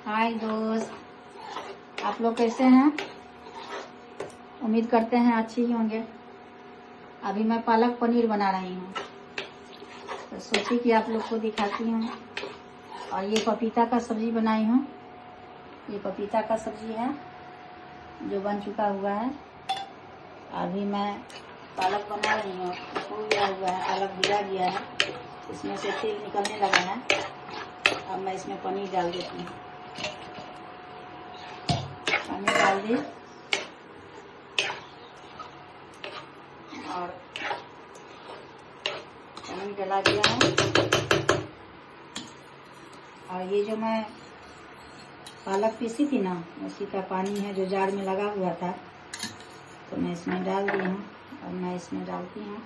हाय दोस्त, आप लोग कैसे हैं? उम्मीद करते हैं अच्छे ही होंगे। अभी मैं पालक पनीर बना रही हूँ, तो सोची कि आप लोग को दिखाती हूँ। और ये पपीता का सब्जी बनाई हूँ। ये पपीता का सब्जी है जो बन चुका हुआ है। अभी मैं पालक बना रही हूँ। हो गया हुआ है, पालक गिरा गया है, इसमें से तेल निकलने लगा है। अब मैं इसमें पनीर डाल देती हूँ। पनीर डाल दी और पनीर डला दिया है। और ये जो मैं पालक पीसी थी ना, उसी का पानी है जो जार में लगा हुआ था, तो मैं इसमें डाल दी हूँ। और मैं इसमें डालती हूँ